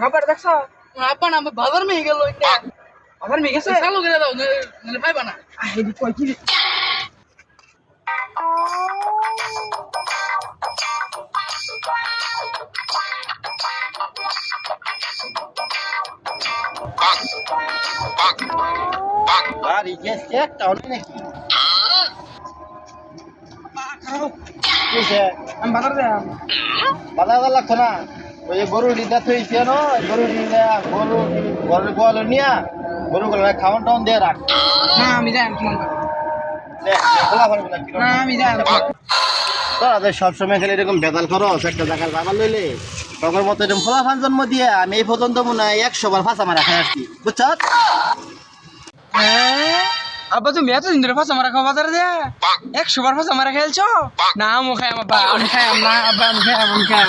কাবার দেখছো আপা না বাজার মেয়ে গেল এটা আবার মেয়ে গেছে চালু করে দাও নাহলে পাইবা না হেডি কই কি বাড়ি গেছে একটা হলো নাকি আমি বাজার যাই বাধা লাগতো না ওই যে গরু ডিটা থইছে না গরু ডিটা গরু গোয়াল নিয়া গরু গুলো খাওয়ান টাউন দিয়ে রাখ না আমি যাই তোমার খোলা পারবো না না আমি যাই তোরা সবসময় খেলে এরকম বেতাল করো একটা জায়গার বাগান লইলে তখন মতো এরকম খোলা ফান জন্ম দিয়ে আমি এই পর্যন্ত মনে হয় 100 বার ফাঁসা মারা খাই আসছি বুঝছ আব্বা তুমি এতদিন ধরে ফাঁসা মারা খাও বাজারে দিয়ে 100 বার ফাঁসা মারা খেলছো না আমি খাই না আব্বা আমি খাই